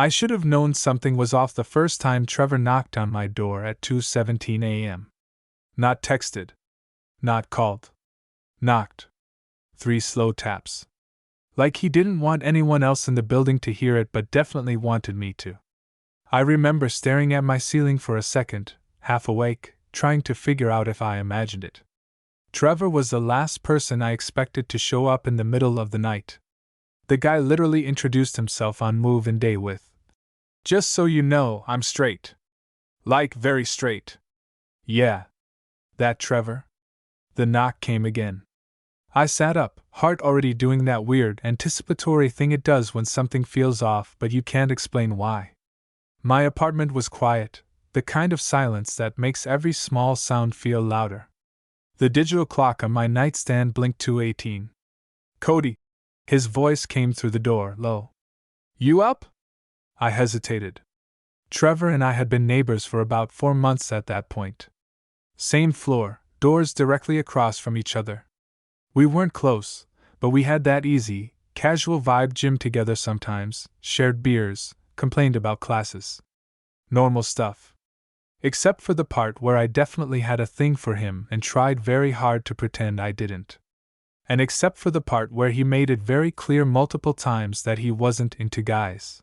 I should have known something was off the first time Trevor knocked on my door at 2:17 a.m. Not texted. Not called. Knocked. 3 slow taps. Like he didn't want anyone else in the building to hear it but definitely wanted me to. I remember staring at my ceiling for a second, half awake, trying to figure out if I imagined it. Trevor was the last person I expected to show up in the middle of the night. The guy literally introduced himself on move-in day with, "Just so you know, I'm straight. Like, very straight." Yeah. That Trevor? The knock came again. I sat up, heart already doing that weird, anticipatory thing it does when something feels off but you can't explain why. My apartment was quiet, the kind of silence that makes every small sound feel louder. The digital clock on my nightstand blinked 2:18. "Cody." His voice came through the door, low. "You up?" I hesitated. Trevor and I had been neighbors for about 4 months at that point. Same floor, doors directly across from each other. We weren't close, but we had that easy, casual vibe, gym together sometimes, shared beers, complained about classes. Normal stuff. Except for the part where I definitely had a thing for him and tried very hard to pretend I didn't. And except for the part where he made it very clear multiple times that he wasn't into guys.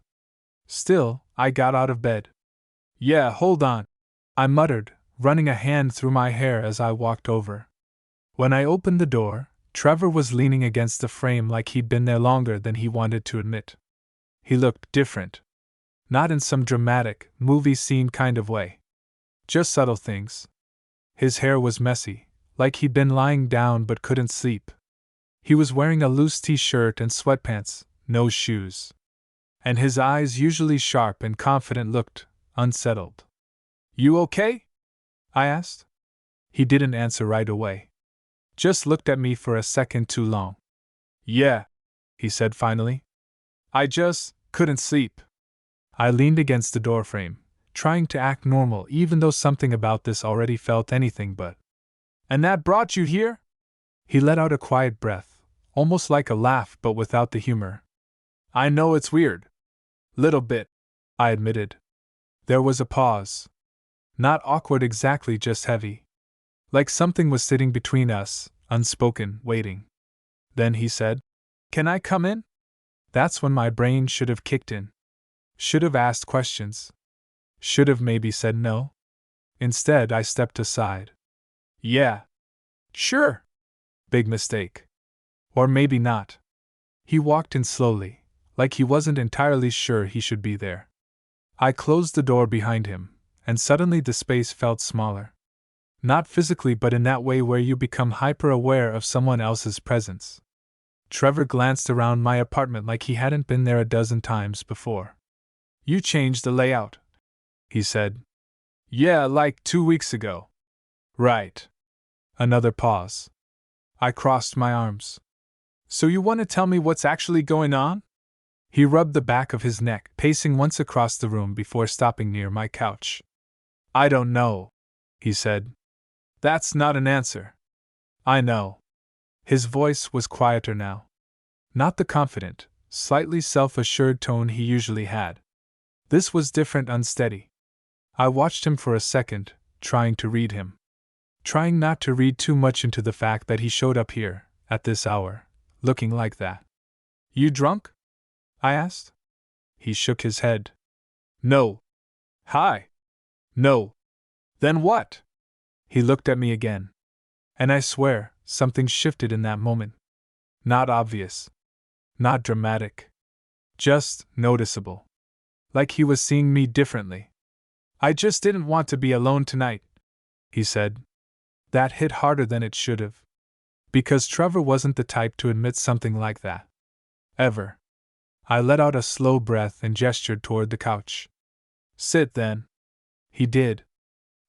Still, I got out of bed. "Yeah, hold on," I muttered, running a hand through my hair as I walked over. When I opened the door, Trevor was leaning against the frame like he'd been there longer than he wanted to admit. He looked different. Not in some dramatic, movie scene kind of way. Just subtle things. His hair was messy, like he'd been lying down but couldn't sleep. He was wearing a loose t-shirt and sweatpants, no shoes. And his eyes, usually sharp and confident, looked unsettled. "You okay?" I asked. He didn't answer right away. Just looked at me for a second too long. "Yeah," he said finally. "I just couldn't sleep." I leaned against the doorframe, trying to act normal even though something about this already felt anything but. "And that brought you here?" He let out a quiet breath, almost like a laugh but without the humor. "I know it's weird." "Little bit," I admitted. There was a pause. Not awkward exactly, just heavy. Like something was sitting between us, unspoken, waiting. Then he said, "Can I come in?" That's when my brain should have kicked in. Should have asked questions. Should have maybe said no. Instead, I stepped aside. "Yeah. Sure." Big mistake. Or maybe not. He walked in slowly, like he wasn't entirely sure he should be there. I closed the door behind him, and suddenly the space felt smaller. Not physically, but in that way where you become hyper-aware of someone else's presence. Trevor glanced around my apartment like he hadn't been there a dozen times before. "You changed the layout," he said. "Yeah, like 2 weeks ago." "Right." Another pause. I crossed my arms. "So you want to tell me what's actually going on?" He rubbed the back of his neck, pacing once across the room before stopping near my couch. "I don't know," he said. "That's not an answer." "I know." His voice was quieter now. Not the confident, slightly self-assured tone he usually had. This was different, unsteady. I watched him for a second, trying to read him. Trying not to read too much into the fact that he showed up here, at this hour, looking like that. "You drunk?" I asked. He shook his head. "No." "Hi." "No." "Then what?" He looked at me again. And I swear, something shifted in that moment. Not obvious. Not dramatic. Just noticeable. Like he was seeing me differently. "I just didn't want to be alone tonight," he said. That hit harder than it should have. Because Trevor wasn't the type to admit something like that. Ever. I let out a slow breath and gestured toward the couch. "Sit then." He did.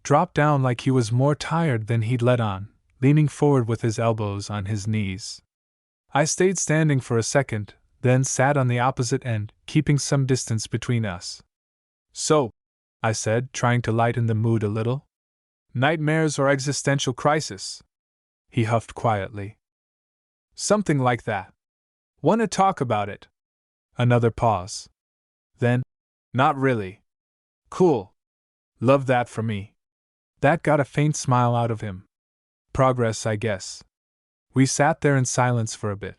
Dropped down like he was more tired than he'd let on, leaning forward with his elbows on his knees. I stayed standing for a second, then sat on the opposite end, keeping some distance between us. "So," I said, trying to lighten the mood a little. "Nightmares or existential crisis?" He huffed quietly. "Something like that." "Wanna talk about it?" Another pause. Then, Not really. Cool. Love that for me. That got a faint smile out of him. Progress, I guess. We sat there in silence for a bit.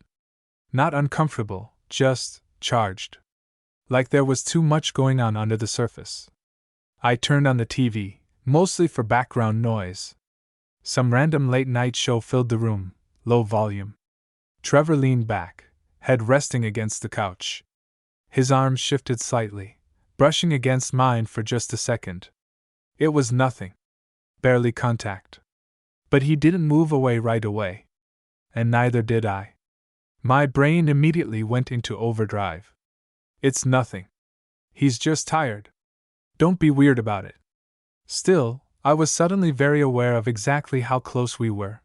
Not uncomfortable, just charged. Like there was too much going on under the surface. I turned on the TV, mostly for background noise. Some random late-night show filled the room, low volume. Trevor leaned back, head resting against the couch. His arms shifted slightly, brushing against mine for just a second. It was nothing. Barely contact. But he didn't move away right away. And neither did I. My brain immediately went into overdrive. It's nothing. He's just tired. Don't be weird about it. Still, I was suddenly very aware of exactly how close we were.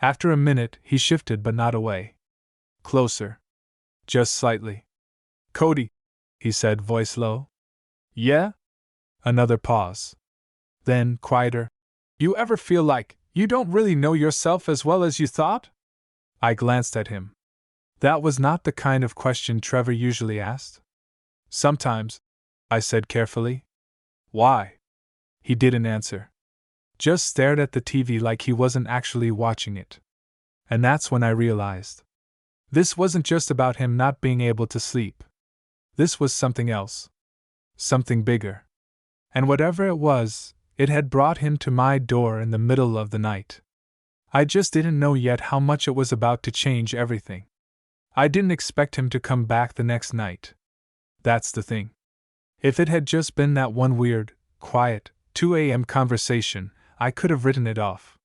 After a minute, he shifted but not away. Closer. Just slightly. Cody, he said, voice low. Yeah? Another pause. Then, quieter. You ever feel like you don't really know yourself as well as you thought? I glanced at him. That was not the kind of question Trevor usually asked. Sometimes, I said carefully. Why? He didn't answer. Just stared at the TV like he wasn't actually watching it. And that's when I realized. This wasn't just about him not being able to sleep. This was something else. Something bigger. And whatever it was, it had brought him to my door in the middle of the night. I just didn't know yet how much it was about to change everything. I didn't expect him to come back the next night. That's the thing. If it had just been that one weird, quiet, 2 a.m. conversation, I could have written it off.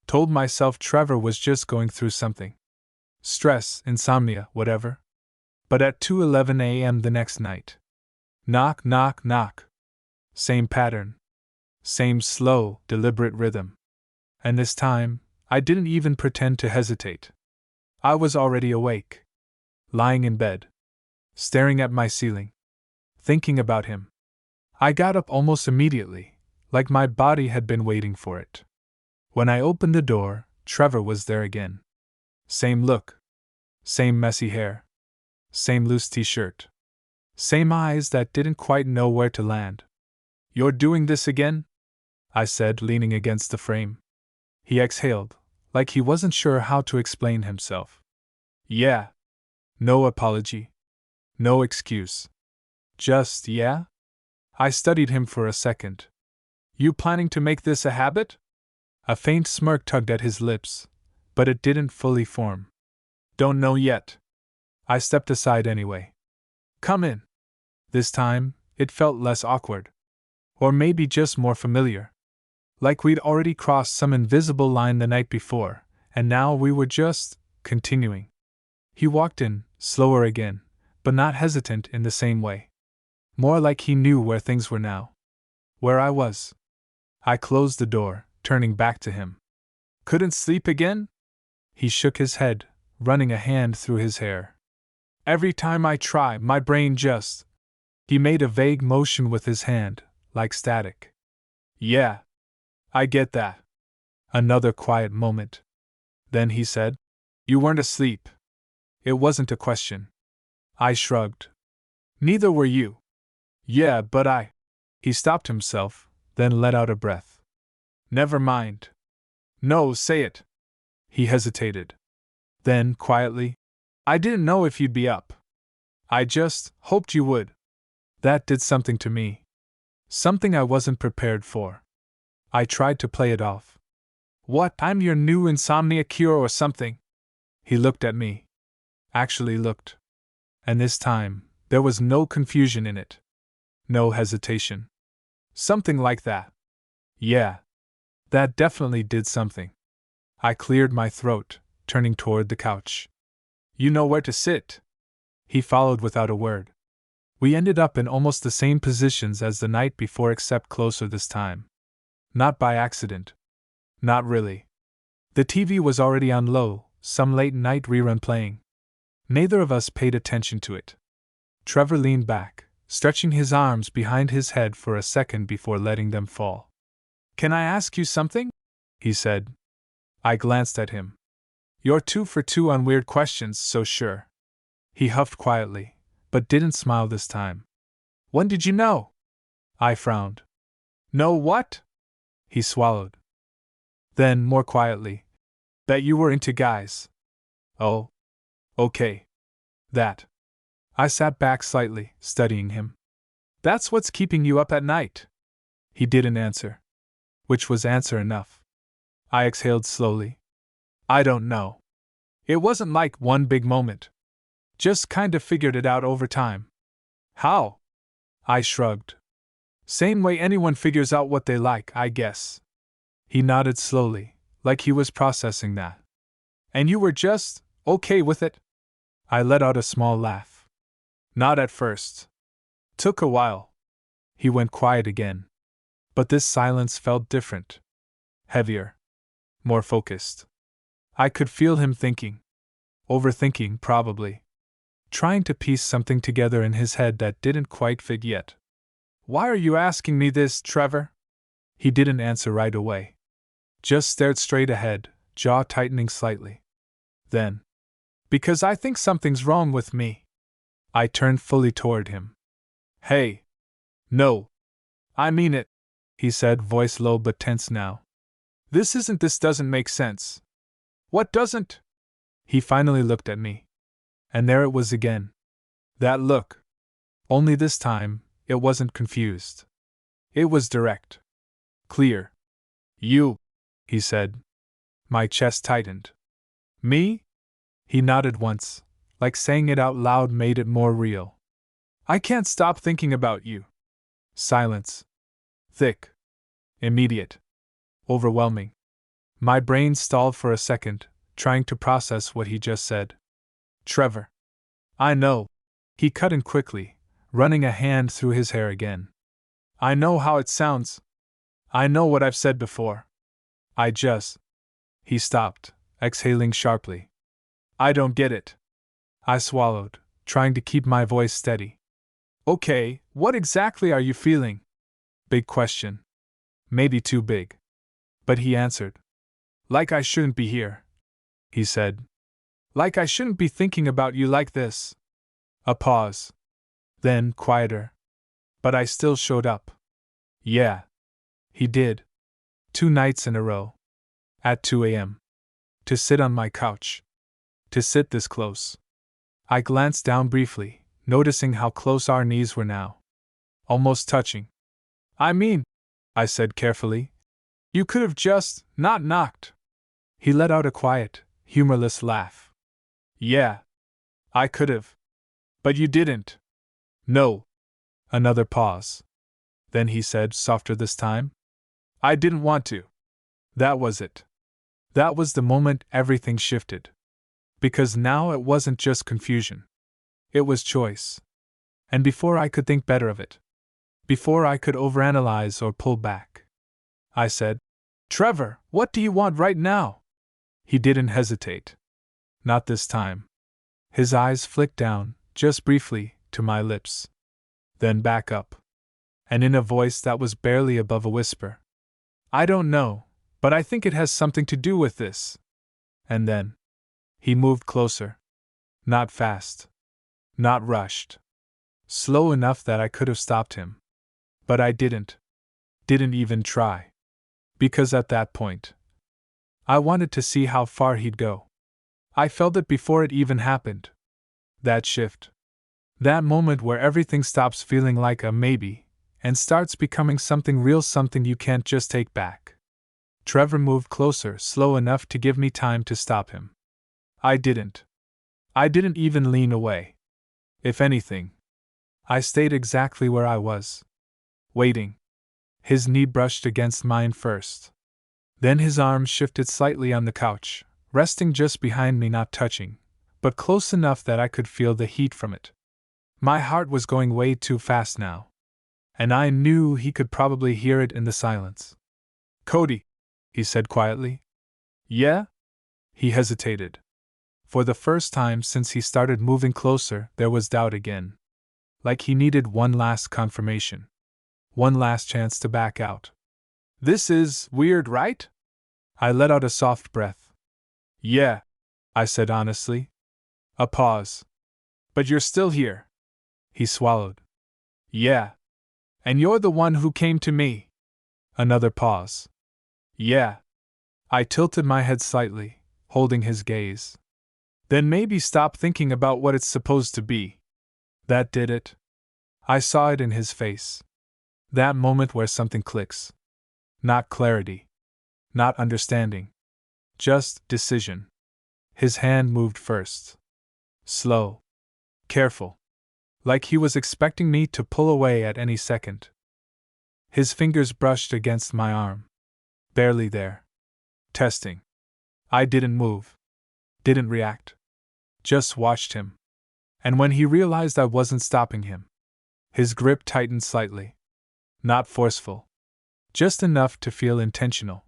Told myself Trevor was just going through something. Stress, insomnia, whatever. But at 2:11 a.m. the next night. Knock, knock, knock. Same pattern. Same slow, deliberate rhythm. And this time, I didn't even pretend to hesitate. I was already awake. Lying in bed. Staring at my ceiling. Thinking about him. I got up almost immediately, like my body had been waiting for it. When I opened the door, Trevor was there again. Same look. Same messy hair. Same loose t-shirt. Same eyes that didn't quite know where to land. You're doing this again? I said, leaning against the frame. He exhaled, like he wasn't sure how to explain himself. Yeah. No apology. No excuse. Just, yeah? I studied him for a second. You planning to make this a habit? A faint smirk tugged at his lips, but it didn't fully form. Don't know yet. I stepped aside anyway. Come in. This time, it felt less awkward. Or maybe just more familiar. Like we'd already crossed some invisible line the night before, and now we were just continuing. He walked in, slower again, but not hesitant in the same way. More like he knew where things were now. Where I was. I closed the door, turning back to him. Couldn't sleep again? He shook his head, running a hand through his hair. Every time I try, my brain just... He made a vague motion with his hand, like static. Yeah. I get that. Another quiet moment. Then he said, You weren't asleep. It wasn't a question. I shrugged. Neither were you. Yeah, but I... He stopped himself, then let out a breath. Never mind. No, say it. He hesitated. Then, quietly, I didn't know if you'd be up. I just hoped you would. That did something to me. Something I wasn't prepared for. I tried to play it off. What, I'm your new insomnia cure or something? He looked at me. Actually looked. And this time, there was no confusion in it. No hesitation. Something like that. Yeah. That definitely did something. I cleared my throat, turning toward the couch. You know where to sit. He followed without a word. We ended up in almost the same positions as the night before, except closer this time. Not by accident. Not really. The TV was already on low, some late-night rerun playing. Neither of us paid attention to it. Trevor leaned back, stretching his arms behind his head for a second before letting them fall. Can I ask you something? He said. I glanced at him. You're 2 for 2 on weird questions, so sure. He huffed quietly, but didn't smile this time. When did you know? I frowned. Know what? He swallowed. Then, more quietly, that you were into guys. Oh. Okay. That. I sat back slightly, studying him. That's what's keeping you up at night. He didn't answer. Which was answer enough. I exhaled slowly. I don't know. It wasn't like one big moment. Just kind of figured it out over time. How? I shrugged. Same way anyone figures out what they like, I guess. He nodded slowly, like he was processing that. And you were just okay with it? I let out a small laugh. Not at first. Took a while. He went quiet again. But this silence felt different. Heavier. More focused. I could feel him thinking. Overthinking, probably. Trying to piece something together in his head that didn't quite fit yet. Why are you asking me this, Trevor? He didn't answer right away. Just stared straight ahead, jaw tightening slightly. Then, because I think something's wrong with me. I turned fully toward him. Hey. No. I mean it, he said, voice low but tense now. This doesn't make sense. What doesn't? He finally looked at me. And there it was again. That look. Only this time, it wasn't confused. It was direct. Clear. You, he said. My chest tightened. Me? He nodded once, like saying it out loud made it more real. I can't stop thinking about you. Silence. Thick. Immediate. Overwhelming. My brain stalled for a second, trying to process what he just said. Trevor. I know. He cut in quickly, running a hand through his hair again. I know how it sounds. I know what I've said before. I just. He stopped, exhaling sharply. I don't get it. I swallowed, trying to keep my voice steady. Okay, what exactly are you feeling? Big question. Maybe too big. But he answered. Like I shouldn't be here, he said. Like I shouldn't be thinking about you like this. A pause. Then, quieter. But I still showed up. Yeah. He did. 2 nights in a row. At 2 a.m. To sit on my couch. To sit this close. I glanced down briefly, noticing how close our knees were now. Almost touching. I mean, I said carefully, you could have just not knocked. He let out a quiet, humorless laugh. Yeah. I could have. But you didn't. No. Another pause. Then he said, softer this time, I didn't want to. That was it. That was the moment everything shifted. Because now it wasn't just confusion. It was choice. And before I could think better of it, before I could overanalyze or pull back, I said, Trevor, what do you want right now? He didn't hesitate. Not this time. His eyes flicked down, just briefly, to my lips. Then back up. And in a voice that was barely above a whisper. I don't know, but I think it has something to do with this. And then. He moved closer. Not fast. Not rushed. Slow enough that I could have stopped him. But I didn't. Didn't even try. Because at that point, I wanted to see how far he'd go. I felt it before it even happened. That shift. That moment where everything stops feeling like a maybe, and starts becoming something real, something you can't just take back. Trevor moved closer, slow enough to give me time to stop him. I didn't. I didn't even lean away. If anything, I stayed exactly where I was. Waiting. His knee brushed against mine first. Then his arm shifted slightly on the couch, resting just behind me, not touching, but close enough that I could feel the heat from it. My heart was going way too fast now. And I knew he could probably hear it in the silence. Cody, he said quietly. Yeah? He hesitated. For the first time since he started moving closer, there was doubt again. Like he needed one last confirmation. One last chance to back out. This is weird, right? I let out a soft breath. Yeah, I said honestly. A pause. But you're still here. He swallowed. Yeah. And you're the one who came to me. Another pause. Yeah. I tilted my head slightly, holding his gaze. Then maybe stop thinking about what it's supposed to be. That did it. I saw it in his face. That moment where something clicks. Not clarity. Not understanding. Just decision. His hand moved first. Slow. Careful. Like he was expecting me to pull away at any second. His fingers brushed against my arm. Barely there. Testing. I didn't move. Didn't react. Just watched him. And when he realized I wasn't stopping him, his grip tightened slightly. Not forceful. Just enough to feel intentional.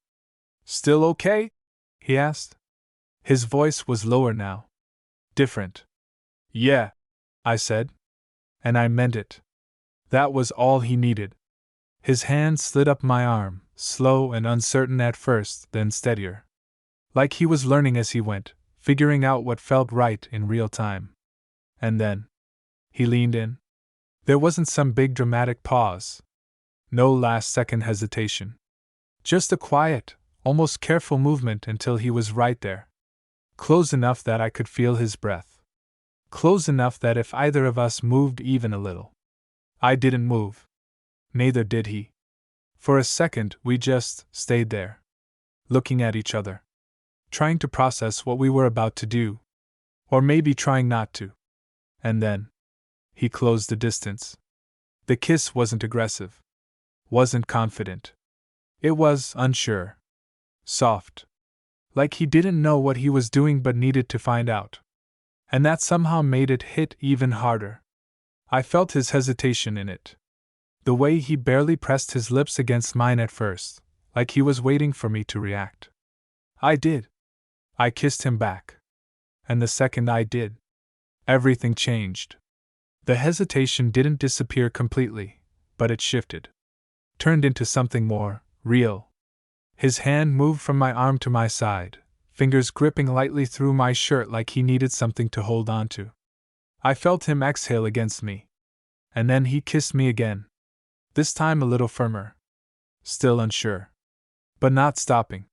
Still okay? He asked. His voice was lower now. Different. Yeah, I said. And I meant it. That was all he needed. His hand slid up my arm, slow and uncertain at first, then steadier. Like he was learning as he went, figuring out what felt right in real time. And then he leaned in. There wasn't some big dramatic pause. No last-second hesitation. Just a quiet, almost careful movement until he was right there. Close enough that I could feel his breath. Close enough that if either of us moved even a little. I didn't move. Neither did he. For a second, we just stayed there. Looking at each other. Trying to process what we were about to do. Or maybe trying not to. And then he closed the distance. The kiss wasn't aggressive. Wasn't confident. It was unsure. Soft. Like he didn't know what he was doing but needed to find out. And that somehow made it hit even harder. I felt his hesitation in it. The way he barely pressed his lips against mine at first, like he was waiting for me to react. I did. I kissed him back. And the second I did, everything changed. The hesitation didn't disappear completely, but it shifted. Turned into something more real. His hand moved from my arm to my side, fingers gripping lightly through my shirt like he needed something to hold on to. I felt him exhale against me. And then he kissed me again. This time a little firmer. Still unsure. But not stopping.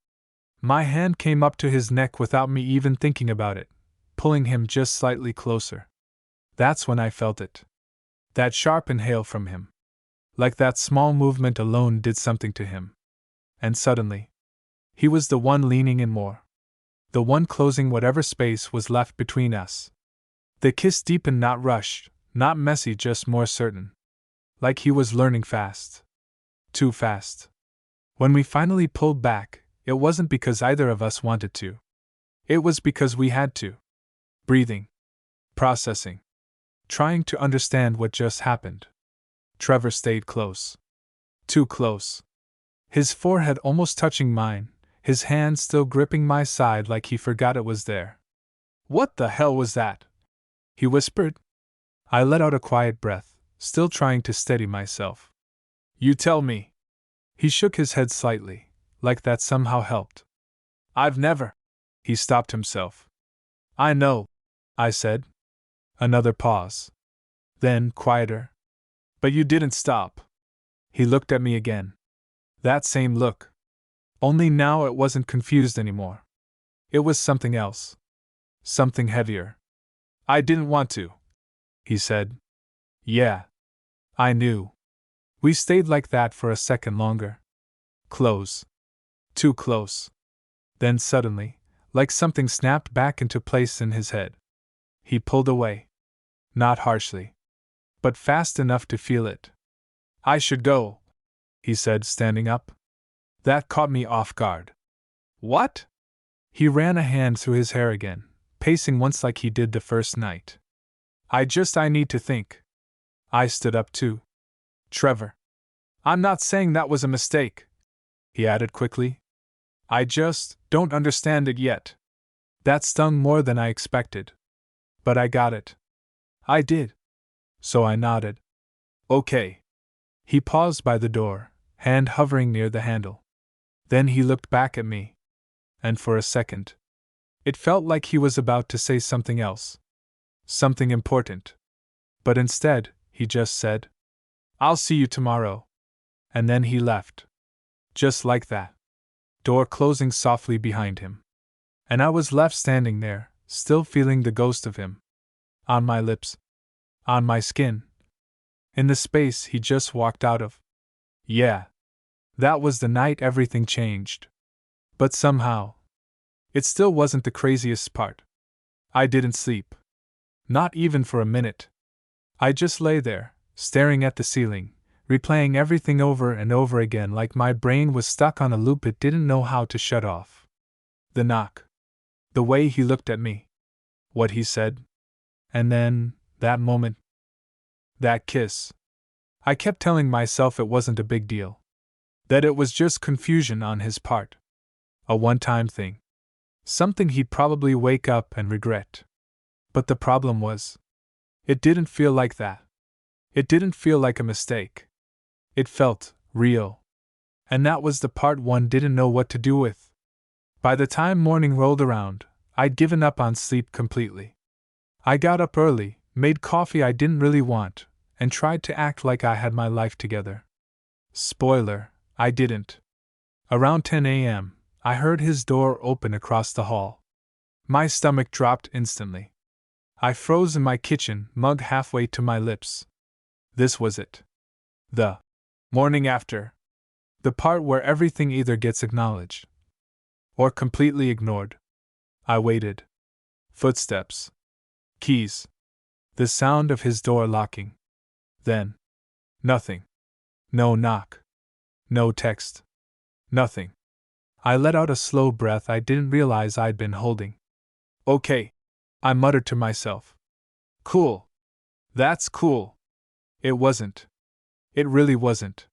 My hand came up to his neck without me even thinking about it, pulling him just slightly closer. That's when I felt it. That sharp inhale from him. Like that small movement alone did something to him. And suddenly, he was the one leaning in more. The one closing whatever space was left between us. The kiss deepened, not rushed, not messy, just more certain. Like he was learning fast. Too fast. When we finally pulled back, it wasn't because either of us wanted to. It was because we had to. Breathing. Processing. Trying to understand what just happened. Trevor stayed close. Too close. His forehead almost touching mine, his hand still gripping my side like he forgot it was there. What the hell was that? He whispered. I let out a quiet breath, still trying to steady myself. You tell me. He shook his head slightly, like that somehow helped. I've never. He stopped himself. I know, I said. Another pause. Then, quieter. But you didn't stop. He looked at me again. That same look. Only now it wasn't confused anymore. It was something else. Something heavier. I didn't want to, he said. Yeah. I knew. We stayed like that for a second longer. Close. Too close. Then suddenly, like something snapped back into place in his head. He pulled away. Not harshly. But fast enough to feel it. I should go, he said, standing up. That caught me off guard. What? He ran a hand through his hair again, pacing once like he did the first night. I need to think. I stood up too. Trevor. I'm not saying that was a mistake, he added quickly. I just don't understand it yet. That stung more than I expected. But I got it. I did. So I nodded. Okay. He paused by the door, hand hovering near the handle. Then he looked back at me. And for a second, it felt like he was about to say something else. Something important. But instead, he just said, I'll see you tomorrow. And then he left. Just like that. Door closing softly behind him. And I was left standing there, still feeling the ghost of him. On my lips. On my skin. In the space he just walked out of. Yeah. That was the night everything changed. But somehow. It still wasn't the craziest part. I didn't sleep. Not even for a minute. I just lay there, staring at the ceiling, replaying everything over and over again like my brain was stuck on a loop it didn't know how to shut off. The knock. The way he looked at me. What he said. And then, that moment. That kiss. I kept telling myself it wasn't a big deal. That it was just confusion on his part. A one-time thing. Something he'd probably wake up and regret. But the problem was, it didn't feel like that. It didn't feel like a mistake. It felt real. And that was the part one didn't know what to do with. By the time morning rolled around, I'd given up on sleep completely. I got up early, made coffee I didn't really want, and tried to act like I had my life together. Spoiler, I didn't. Around 10 a.m., I heard his door open across the hall. My stomach dropped instantly. I froze in my kitchen, mug halfway to my lips. This was it. The morning after. The part where everything either gets acknowledged or completely ignored. I waited. Footsteps. Keys. The sound of his door locking. Then. Nothing. No knock. No text. Nothing. I let out a slow breath I didn't realize I'd been holding. Okay. I muttered to myself. Cool. That's cool. It wasn't. It really wasn't.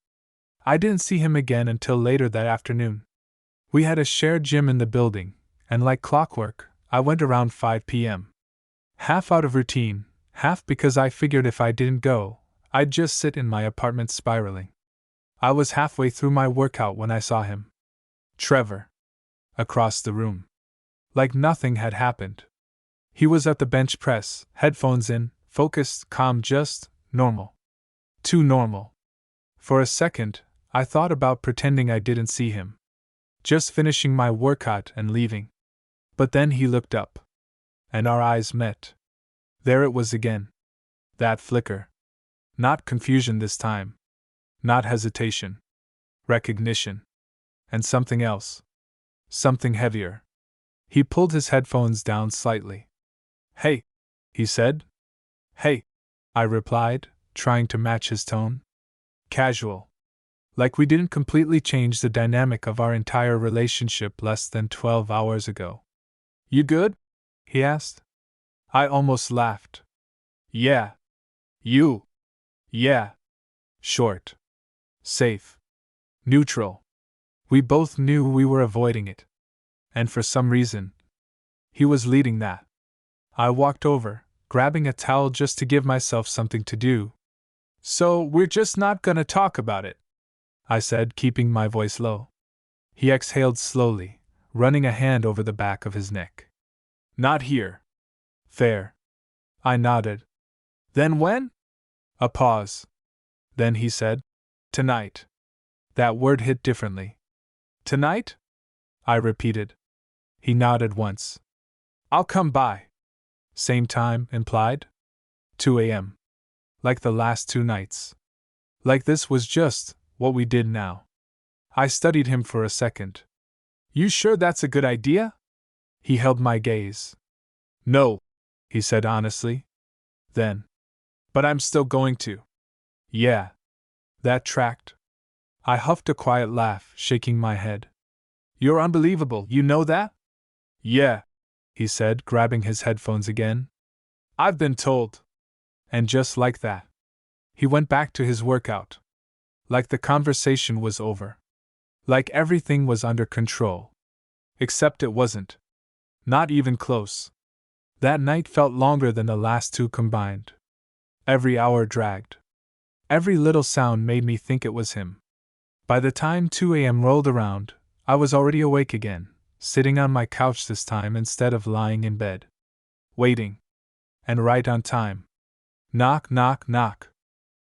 I didn't see him again until later that afternoon. We had a shared gym in the building, and like clockwork, I went around 5 p.m. Half out of routine, half because I figured if I didn't go, I'd just sit in my apartment spiraling. I was halfway through my workout when I saw him. Trevor. Across the room. Like nothing had happened. He was at the bench press, headphones in, focused, calm, just normal. Too normal. For a second, I thought about pretending I didn't see him. Just finishing my workout and leaving. But then he looked up. And our eyes met. There it was again. That flicker. Not confusion this time. Not hesitation. Recognition. And something else. Something heavier. He pulled his headphones down slightly. Hey, he said. Hey, I replied, trying to match his tone. Casual. Like we didn't completely change the dynamic of our entire relationship less than 12 hours ago. You good? He asked. I almost laughed. Yeah. You. Yeah. Short. Safe. Neutral. We both knew we were avoiding it. And for some reason, he was leading that. I walked over, grabbing a towel just to give myself something to do. So we're just not gonna talk about it, I said, keeping my voice low. He exhaled slowly, running a hand over the back of his neck. Not here. Fair. I nodded. Then when? A pause. Then he said, Tonight. That word hit differently. Tonight? I repeated. He nodded once. I'll come by. Same time, implied? 2 a.m. Like the last 2 nights. Like this was just what we did now. I studied him for a second. You sure that's a good idea? He held my gaze. No, he said honestly. Then. But I'm still going to. Yeah. That tracked. I huffed a quiet laugh, shaking my head. You're unbelievable, you know that? Yeah, he said, grabbing his headphones again. I've been told. And just like that, he went back to his workout. Like the conversation was over. Like everything was under control. Except it wasn't. Not even close. That night felt longer than the last 2 combined. Every hour dragged. Every little sound made me think it was him. By the time 2 a.m. rolled around, I was already awake again, sitting on my couch this time instead of lying in bed. Waiting. And right on time. Knock, knock, knock.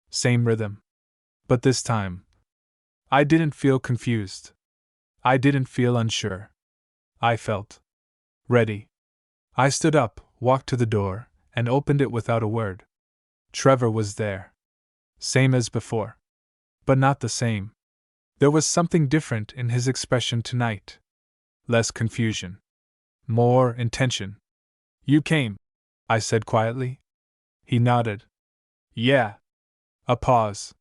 Same rhythm. But this time, I didn't feel confused. I didn't feel unsure. I felt ready. I stood up, walked to the door, and opened it without a word. Trevor was there. Same as before. But not the same. There was something different in his expression tonight. Less confusion. More intention. You came, I said quietly. He nodded. Yeah. A pause.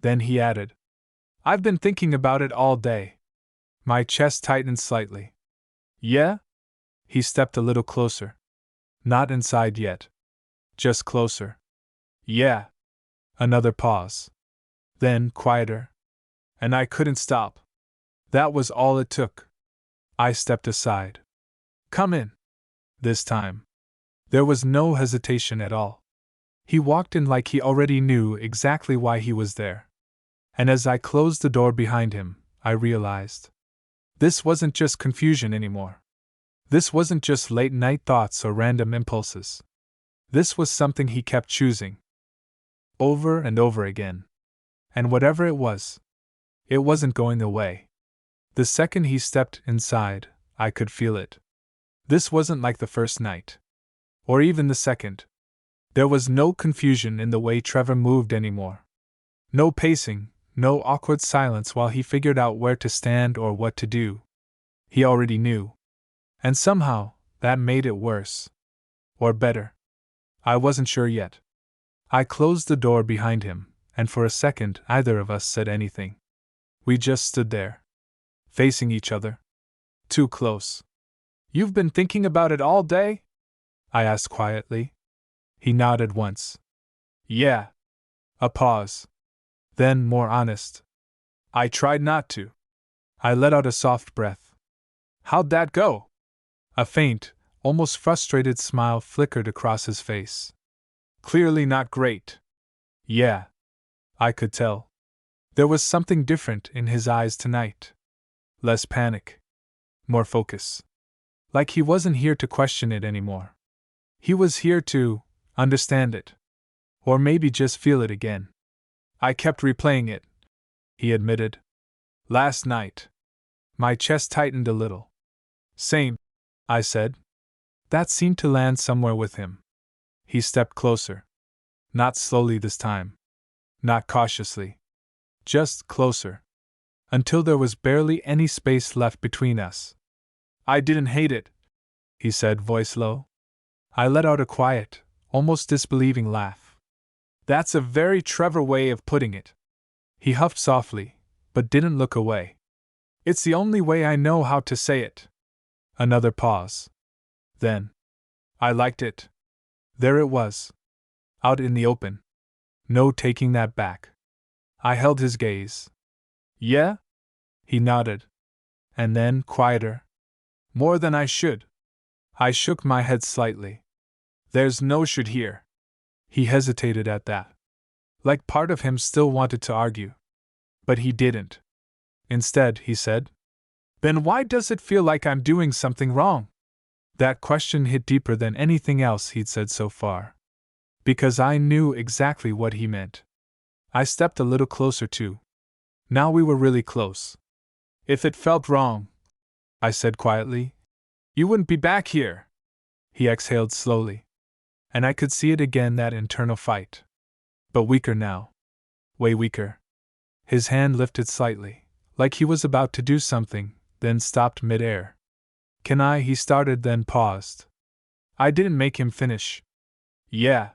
Then he added, I've been thinking about it all day. My chest tightened slightly. Yeah? He stepped a little closer. Not inside yet. Just closer. Yeah. Another pause. Then quieter. And I couldn't stop. That was all it took. I stepped aside. Come in. This time. There was no hesitation at all. He walked in like he already knew exactly why he was there. And as I closed the door behind him, I realized. This wasn't just confusion anymore. This wasn't just late-night thoughts or random impulses. This was something he kept choosing. Over and over again. And whatever it wasn't going away. The second he stepped inside, I could feel it. This wasn't like the first night. Or even the second. There was no confusion in the way Trevor moved anymore. No pacing, no awkward silence while he figured out where to stand or what to do. He already knew. And somehow, that made it worse. Or better. I wasn't sure yet. I closed the door behind him, and for a second neither of us said anything. We just stood there. Facing each other. Too close. You've been thinking about it all day? I asked quietly. He nodded once. Yeah. A pause. Then, more honest. I tried not to. I let out a soft breath. How'd that go? A faint, almost frustrated smile flickered across his face. Clearly not great. Yeah. I could tell. There was something different in his eyes tonight. Less panic. More focus. Like he wasn't here to question it anymore. He was here to understand it. Or maybe just feel it again. I kept replaying it, he admitted. Last night. My chest tightened a little. Same, I said. That seemed to land somewhere with him. He stepped closer. Not slowly this time. Not cautiously. Just closer. Until there was barely any space left between us. I didn't hate it, he said, voice low. I let out a quiet, almost disbelieving laugh. That's a very Trevor way of putting it. He huffed softly, but didn't look away. It's the only way I know how to say it. Another pause. Then. I liked it. There it was. Out in the open. No taking that back. I held his gaze. Yeah? He nodded. And then, quieter. More than I should. I shook my head slightly. There's no should here. He hesitated at that. Like part of him still wanted to argue. But he didn't. Instead, he said, Then why does it feel like I'm doing something wrong? That question hit deeper than anything else he'd said so far. Because I knew exactly what he meant. I stepped a little closer too. Now we were really close. If it felt wrong, I said quietly, you wouldn't be back here. He exhaled slowly. And I could see it again, that internal fight. But weaker now. Way weaker. His hand lifted slightly, like he was about to do something, then stopped mid-air. Can I? He started, then paused. I didn't make him finish. Yeah.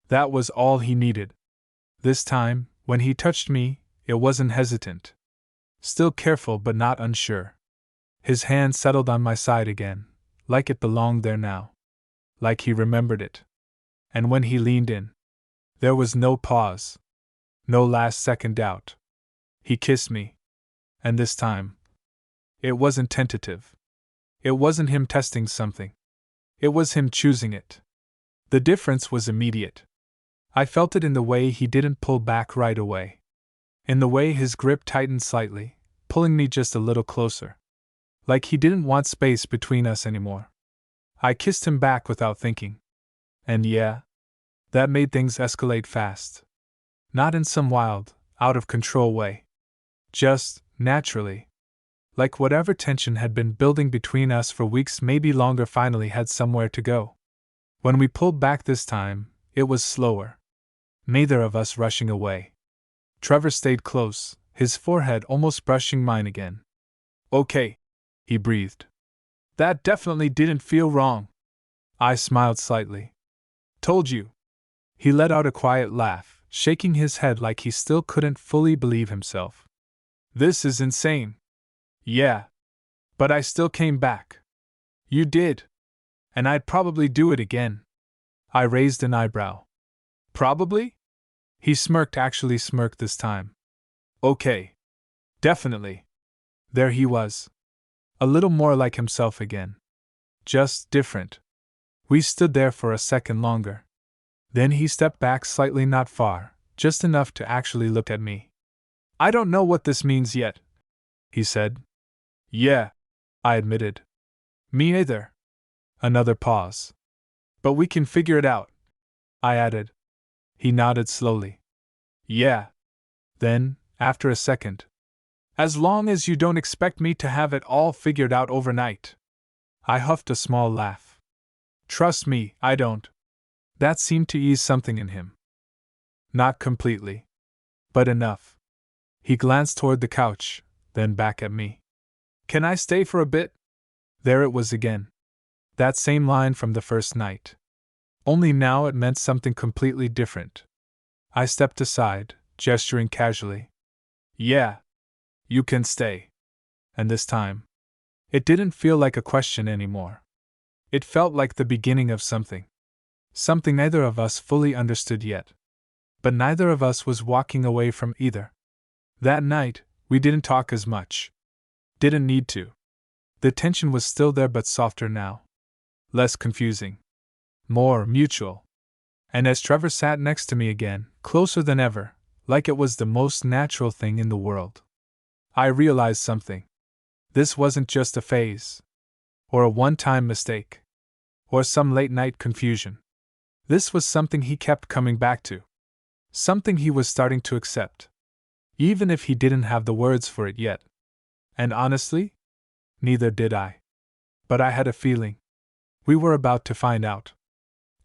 That was all he needed. This time, when he touched me, it wasn't hesitant. Still careful but not unsure. His hand settled on my side again, like it belonged there now. Like he remembered it. And when he leaned in, there was no pause. No last-second doubt. He kissed me. And this time, it wasn't tentative. It wasn't him testing something. It was him choosing it. The difference was immediate. I felt it in the way he didn't pull back right away. In the way his grip tightened slightly, pulling me just a little closer. Like he didn't want space between us anymore. I kissed him back without thinking. And yeah, that made things escalate fast. Not in some wild, out of control way. Just, naturally. Like whatever tension had been building between us for weeks, maybe longer, finally had somewhere to go. When we pulled back this time, it was slower. Neither of us rushing away. Trevor stayed close, his forehead almost brushing mine again. Okay, he breathed. That definitely didn't feel wrong. I smiled slightly. Told you. He let out a quiet laugh, shaking his head like he still couldn't fully believe himself. This is insane. Yeah. But I still came back. You did. And I'd probably do it again. I raised an eyebrow. Probably? He smirked, actually smirked this time. Okay. Definitely. There he was. A little more like himself again. Just different. We stood there for a second longer. Then he stepped back slightly, not far, just enough to actually look at me. I don't know what this means yet, he said. Yeah, I admitted. Me either. Another pause. But we can figure it out, I added. He nodded slowly. Yeah. Then, after a second. As long as you don't expect me to have it all figured out overnight. I huffed a small laugh. Trust me, I don't. That seemed to ease something in him. Not completely. But enough. He glanced toward the couch, then back at me. Can I stay for a bit? There it was again. That same line from the first night. Only now it meant something completely different. I stepped aside, gesturing casually. Yeah. You can stay. And this time, it didn't feel like a question anymore. It felt like the beginning of something. Something neither of us fully understood yet. But neither of us was walking away from either. That night, we didn't talk as much. Didn't need to. The tension was still there, but softer now. Less confusing. More mutual. And as Trevor sat next to me again, closer than ever, like it was the most natural thing in the world, I realized something. This wasn't just a phase. Or a one-time mistake. Or some late-night confusion. This was something he kept coming back to. Something he was starting to accept. Even if he didn't have the words for it yet. And honestly, neither did I. But I had a feeling. We were about to find out.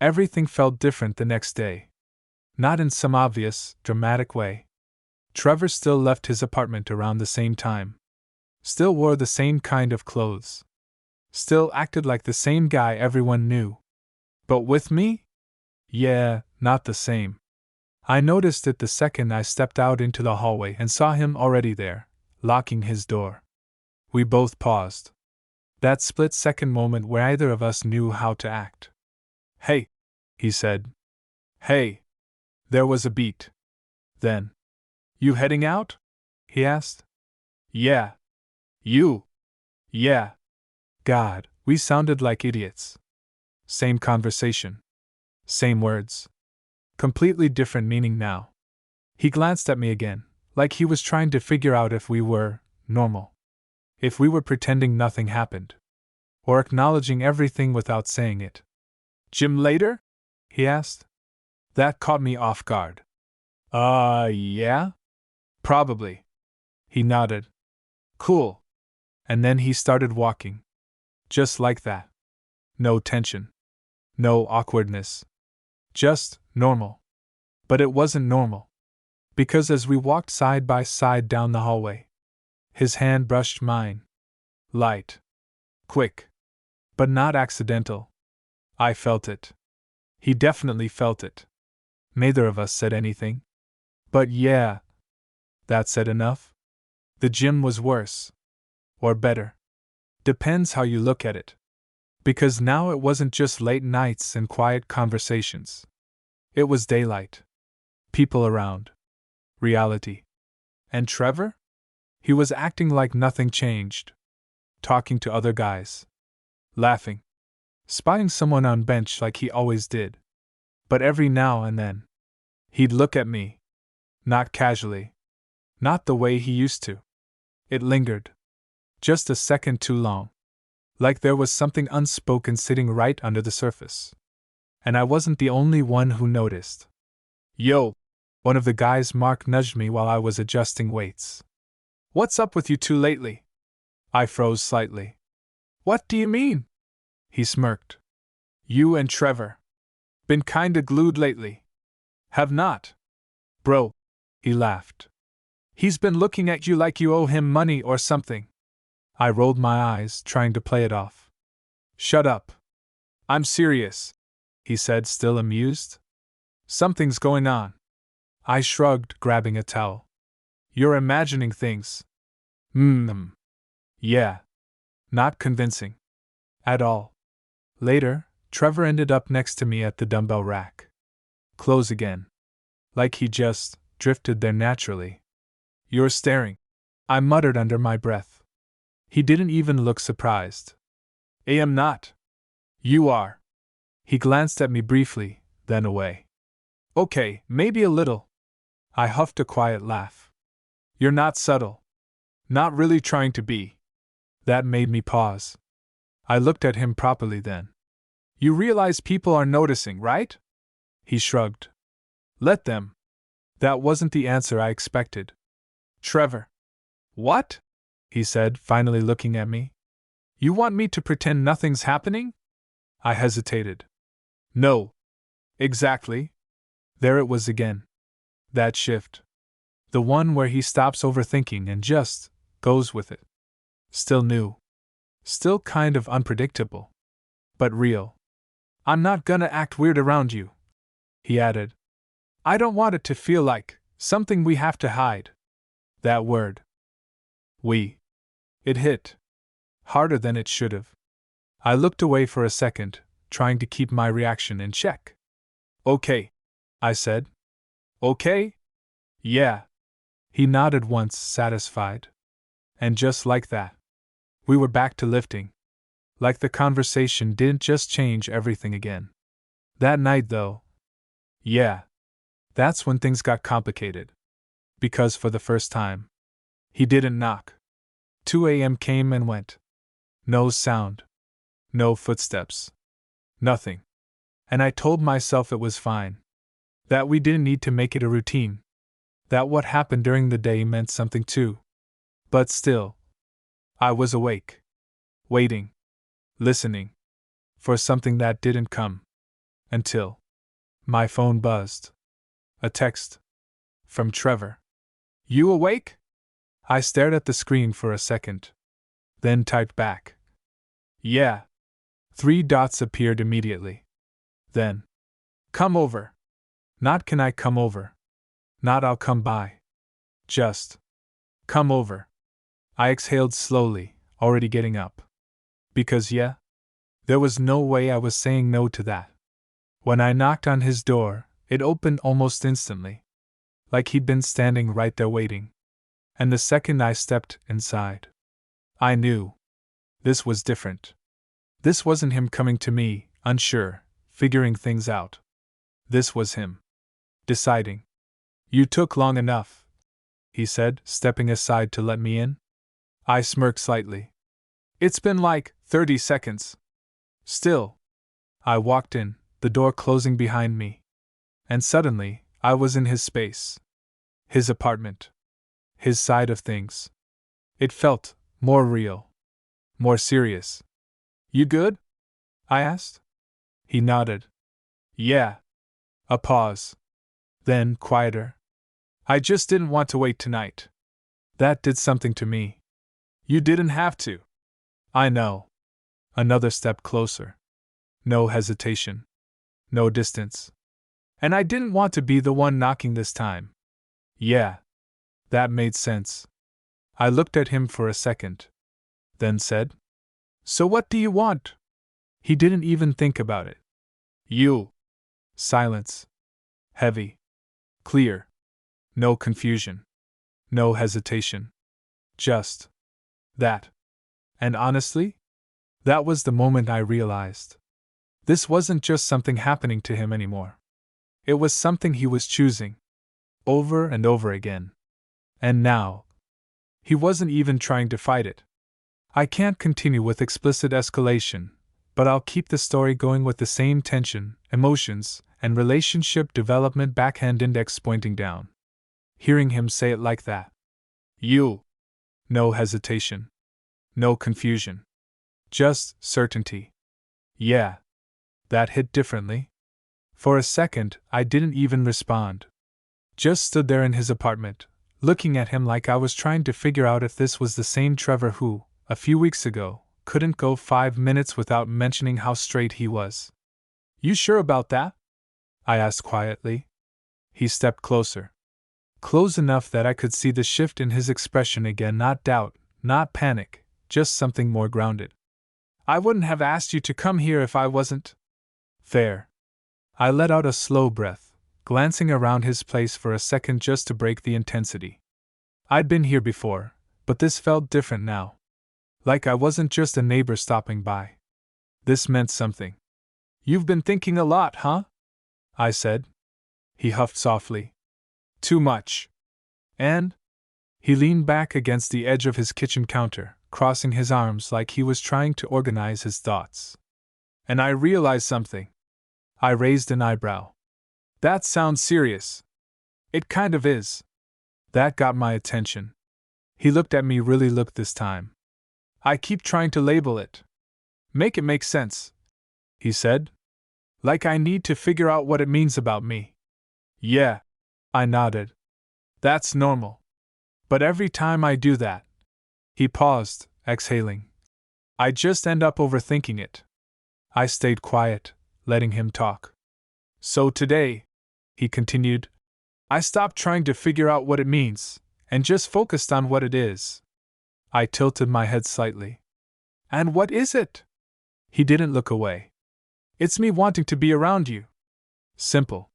Everything felt different the next day. Not in some obvious, dramatic way. Trevor still left his apartment around the same time. Still wore the same kind of clothes. Still acted like the same guy everyone knew. But with me? Yeah, not the same. I noticed it the second I stepped out into the hallway and saw him already there, locking his door. We both paused. That split-second moment where either of us knew how to act. Hey, he said. Hey. There was a beat. Then. You heading out? He asked. Yeah. You. Yeah. God, we sounded like idiots. Same conversation. Same words. Completely different meaning now. He glanced at me again, like he was trying to figure out if we were normal. If we were pretending nothing happened. Or acknowledging everything without saying it. Gym later? He asked. That caught me off guard. Yeah? Probably. He nodded. Cool. And then he started walking. Just like that. No tension. No awkwardness. Just normal. But it wasn't normal. Because as we walked side by side down the hallway, his hand brushed mine. Light. Quick. But not accidental. I felt it. He definitely felt it. Neither of us said anything. But yeah. That said enough? The gym was worse. Or better. Depends how you look at it. Because now it wasn't just late nights and quiet conversations. It was daylight. People around. Reality. And Trevor? He was acting like nothing changed. Talking to other guys. Laughing. Spying someone on bench like he always did. But every now and then, he'd look at me. Not casually. Not the way he used to. It lingered. Just a second too long. Like there was something unspoken sitting right under the surface. And I wasn't the only one who noticed. Yo, One of the guys Mark nudged me while I was adjusting weights. What's up with you two lately? I froze slightly. What do you mean? He smirked. You and Trevor. Been kinda glued lately. Have not. Bro. He laughed. He's been looking at you like you owe him money or something. I rolled my eyes, trying to play it off. Shut up. I'm serious, he said, still amused. Something's going on. I shrugged, grabbing a towel. You're imagining things. Yeah. Not convincing. At all. Later, Trevor ended up next to me at the dumbbell rack. Close again. Like he just drifted there naturally. You're staring, I muttered under my breath. He didn't even look surprised. I am not. You are. He glanced at me briefly, then away. Okay, maybe a little. I huffed a quiet laugh. You're not subtle. Not really trying to be. That made me pause. I looked at him properly then. You realize people are noticing, right? He shrugged. Let them. That wasn't the answer I expected. Trevor. What? He said, finally looking at me. You want me to pretend nothing's happening? I hesitated. No. Exactly. There it was again. That shift. The one where he stops overthinking and just goes with it. Still new. Still kind of unpredictable. But real. I'm not gonna act weird around you, he added. I don't want it to feel like something we have to hide. That word. We. It hit. Harder than it should have. I looked away for a second, trying to keep my reaction in check. Okay, I said. Okay? Yeah. He nodded once, satisfied. And just like that, we were back to lifting. Like the conversation didn't just change everything again. That night, though. Yeah. That's when things got complicated. Because for the first time, he didn't knock. 2 a.m. came and went. No sound. No footsteps. Nothing. And I told myself it was fine. That we didn't need to make it a routine. That what happened during the day meant something too. But still, I was awake. Waiting. Listening. For something that didn't come. Until my phone buzzed. A text. From Trevor. You awake? I stared at the screen for a second. Then typed back. Yeah. 3 dots appeared immediately. Then. Come over. Not can I come over. Not I'll come by. Just. Come over. I exhaled slowly, already getting up. Because yeah. There was no way I was saying no to that. When I knocked on his door, it opened almost instantly. Like he'd been standing right there waiting. And the second I stepped inside, I knew. This was different. This wasn't him coming to me, unsure, figuring things out. This was him. Deciding. You took long enough, he said, stepping aside to let me in. I smirked slightly. It's been like 30 seconds. Still. I walked in, the door closing behind me. And suddenly, I was in his space. His apartment. His side of things. It felt more real. More serious. You good? I asked. He nodded. Yeah. A pause. Then, quieter. I just didn't want to wait tonight. That did something to me. You didn't have to. I know. Another step closer. No hesitation. No distance. And I didn't want to be the one knocking this time. Yeah. That made sense. I looked at him for a second. Then said, So what do you want? He didn't even think about it. You. Silence. Heavy. Clear. No confusion. No hesitation. Just that. And honestly, that was the moment I realized. This wasn't just something happening to him anymore. It was something he was choosing. Over and over again. And now, he wasn't even trying to fight it. I can't continue with explicit escalation, but I'll keep the story going with the same tension, emotions, and relationship development backhand index pointing down. Hearing him say it like that. You. No hesitation. No confusion. Just certainty. Yeah. That hit differently. For a second, I didn't even respond. Just stood there in his apartment, looking at him like I was trying to figure out if this was the same Trevor who, a few weeks ago, couldn't go 5 minutes without mentioning how straight he was. You sure about that? I asked quietly. He stepped closer. Close enough that I could see the shift in his expression again, not doubt, not panic, just something more grounded. I wouldn't have asked you to come here if I wasn't. Fair. I let out a slow breath, glancing around his place for a second just to break the intensity. I'd been here before, but this felt different now. Like I wasn't just a neighbor stopping by. This meant something. You've been thinking a lot, huh? I said. He huffed softly. Too much. And? He leaned back against the edge of his kitchen counter, crossing his arms like he was trying to organize his thoughts. And I realized something. I raised an eyebrow. That sounds serious. It kind of is. That got my attention. He looked at me, really looked this time. I keep trying to label it. Make it make sense, he said. Like I need to figure out what it means about me. Yeah, I nodded. That's normal. But every time I do that, he paused, exhaling. I just end up overthinking it. I stayed quiet, letting him talk. So today, he continued, I stopped trying to figure out what it means, and just focused on what it is. I tilted my head slightly. And what is it? He didn't look away. It's me wanting to be around you. Simple.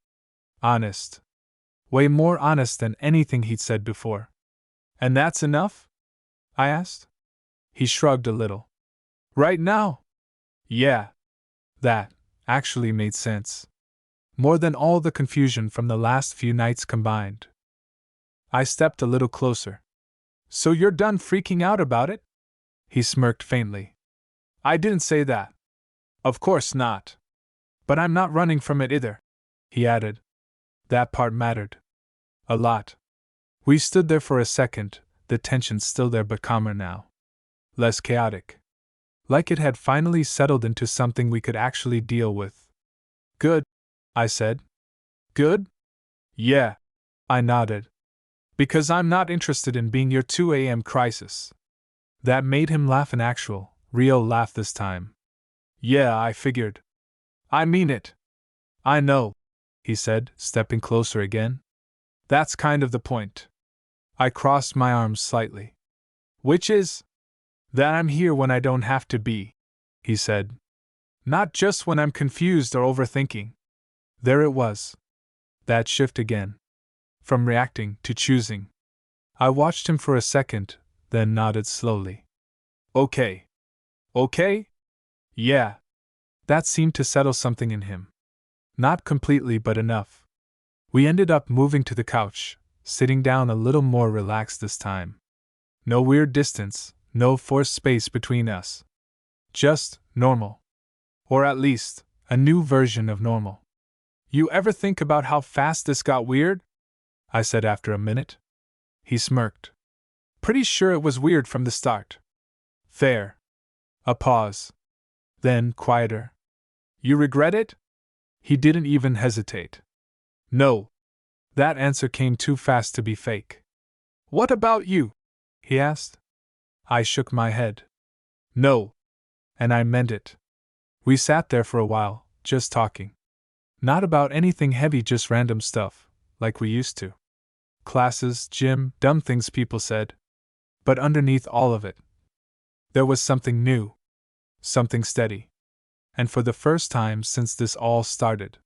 Honest. Way more honest than anything he'd said before. And that's enough? I asked. He shrugged a little. Right now? Yeah. That actually made sense. More than all the confusion from the last few nights combined. I stepped a little closer. So you're done freaking out about it? He smirked faintly. I didn't say that. Of course not. But I'm not running from it either, he added. That part mattered. A lot. We stood there for a second, the tension still there but calmer now. Less chaotic. Like it had finally settled into something we could actually deal with. Good, I said. Good? Yeah, I nodded. Because I'm not interested in being your 2 a.m. crisis. That made him laugh, an actual, real laugh this time. Yeah, I figured. I mean it. I know, he said, stepping closer again. That's kind of the point. I crossed my arms slightly. Which is? That I'm here when I don't have to be, he said. Not just when I'm confused or overthinking. There it was. That shift again. From reacting to choosing. I watched him for a second, then nodded slowly. Okay. Okay? Yeah. That seemed to settle something in him. Not completely, but enough. We ended up moving to the couch, sitting down a little more relaxed this time. No weird distance, no forced space between us. Just normal. Or at least, a new version of normal. You ever think about how fast this got weird? I said after a minute. He smirked. Pretty sure it was weird from the start. Fair. A pause. Then, quieter. You regret it? He didn't even hesitate. No. That answer came too fast to be fake. What about you? He asked. I shook my head. No. And I meant it. We sat there for a while, just talking. Not about anything heavy, just random stuff, like we used to. Classes, gym, dumb things people said. But underneath all of it, there was something new. Something steady. And for the first time since this all started,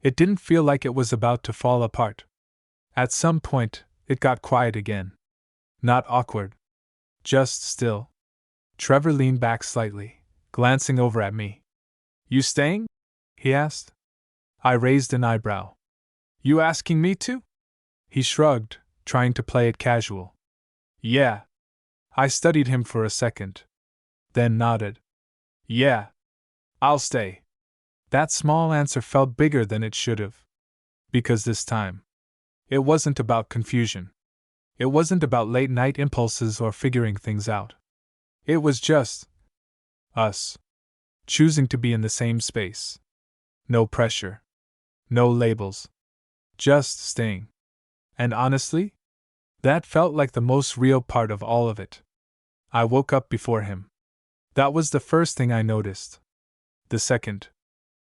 it didn't feel like it was about to fall apart. At some point, it got quiet again. Not awkward. Just still. Trevor leaned back slightly, glancing over at me. You staying? He asked. I raised an eyebrow. You asking me to? He shrugged, trying to play it casual. Yeah. I studied him for a second. Then nodded. Yeah. I'll stay. That small answer felt bigger than it should have. Because this time, it wasn't about confusion. It wasn't about late night impulses or figuring things out. It was just us, choosing to be in the same space. No pressure. No labels. Just staying. And honestly, that felt like the most real part of all of it. I woke up before him. That was the first thing I noticed. The second,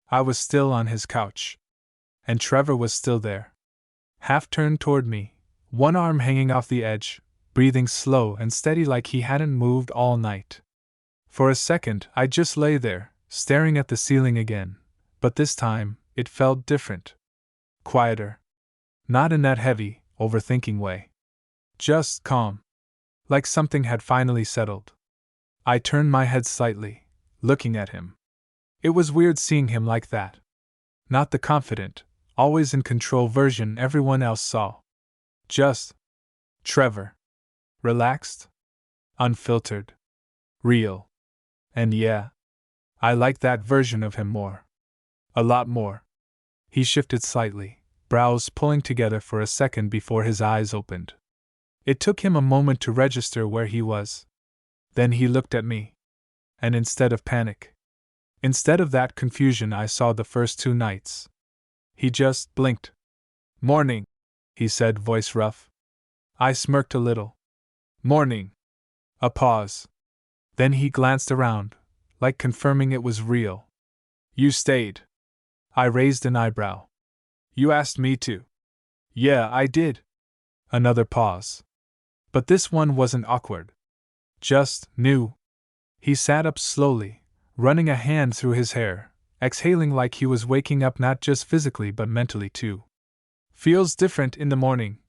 I was still on his couch. And Trevor was still there. Half turned toward me, one arm hanging off the edge, breathing slow and steady like he hadn't moved all night. For a second, I just lay there, staring at the ceiling again, but this time, it felt different. Quieter. Not in that heavy, overthinking way. Just calm. Like something had finally settled. I turned my head slightly, looking at him. It was weird seeing him like that. Not the confident, always in control version everyone else saw. Just Trevor. Relaxed. Unfiltered. Real. And yeah, I liked that version of him more. A lot more. He shifted slightly, brows pulling together for a second before his eyes opened. It took him a moment to register where he was. Then he looked at me. And instead of panic, instead of that confusion I saw the first 2 nights, he just blinked. "Morning," he said, voice rough. I smirked a little. "Morning." A pause. Then he glanced around, like confirming it was real. "You stayed." I raised an eyebrow. "You asked me to." "Yeah, I did." Another pause. But this one wasn't awkward. Just new. He sat up slowly, running a hand through his hair, exhaling like he was waking up not just physically but mentally too. "Feels different in the morning,"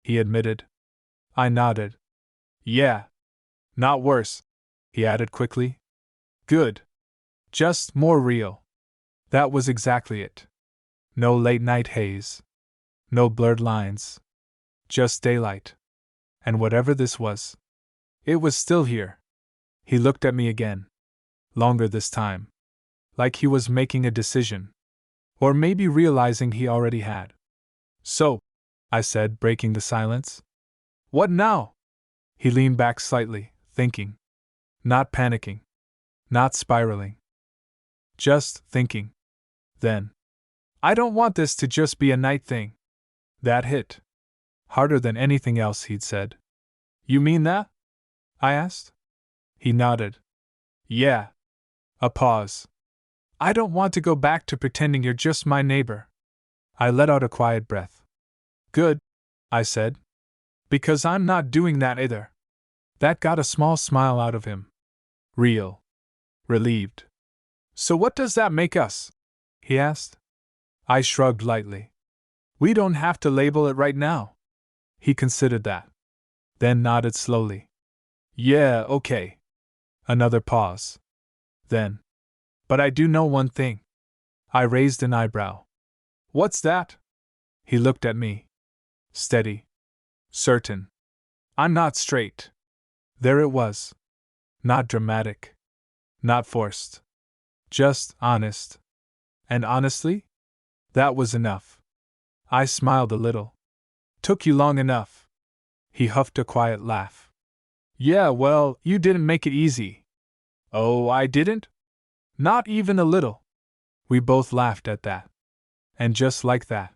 he admitted. I nodded. "Yeah. Not worse," he added quickly. "Good. Just more real." That was exactly it. No late night haze. No blurred lines. Just daylight. And whatever this was, it was still here. He looked at me again. Longer this time. Like he was making a decision. Or maybe realizing he already had. "So," I said, breaking the silence. "What now?" He leaned back slightly, thinking. Not panicking. Not spiraling. Just thinking. Then, "I don't want this to just be a night thing." That hit. Harder than anything else he'd said. "You mean that?" I asked. He nodded. "Yeah." A pause. "I don't want to go back to pretending you're just my neighbor." I let out a quiet breath. "Good," I said. "Because I'm not doing that either." That got a small smile out of him. Real. Relieved. "So what does that make us?" he asked. I shrugged lightly. "We don't have to label it right now." He considered that. Then nodded slowly. "Yeah, okay." Another pause. Then, "But I do know one thing." I raised an eyebrow. "What's that?" He looked at me. Steady. Certain. "I'm not straight." There it was. Not dramatic. Not forced. Just honest. And honestly, that was enough. I smiled a little. "Took you long enough." He huffed a quiet laugh. "Yeah, well, you didn't make it easy." "Oh, I didn't?" "Not even a little." We both laughed at that. And just like that,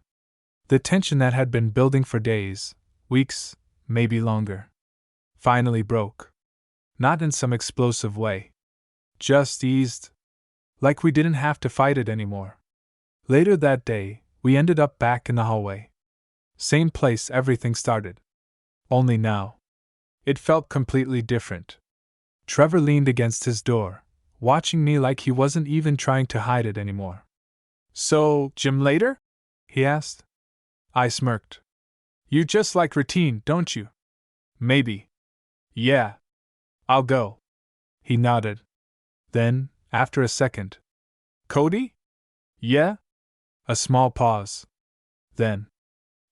the tension that had been building for days, weeks, maybe longer, finally broke. Not in some explosive way. Just eased. Like we didn't have to fight it anymore. Later that day, we ended up back in the hallway. Same place everything started. Only now, it felt completely different. Trevor leaned against his door, watching me like he wasn't even trying to hide it anymore. "So, gym later?" he asked. I smirked. "You just like routine, don't you?" "Maybe." "Yeah. I'll go." He nodded. Then, after a second, "Cody?" "Yeah?" A small pause. Then,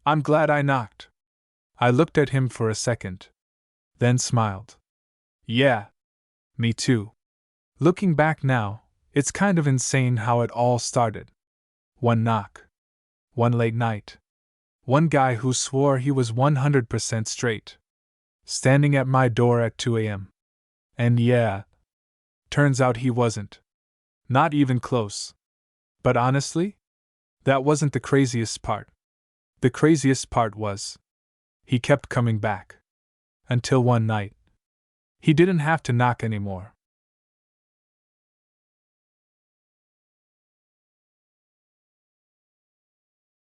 "I'm glad I knocked." I looked at him for a second. Then smiled. "Yeah. Me too." Looking back now, It's kind of insane how it all started. One knock. One late night. One guy who swore he was 100% straight. Standing at my door at 2 a.m. And yeah, turns out he wasn't. Not even close. But honestly, that wasn't the craziest part. The craziest part was, he kept coming back. Until one night, he didn't have to knock anymore.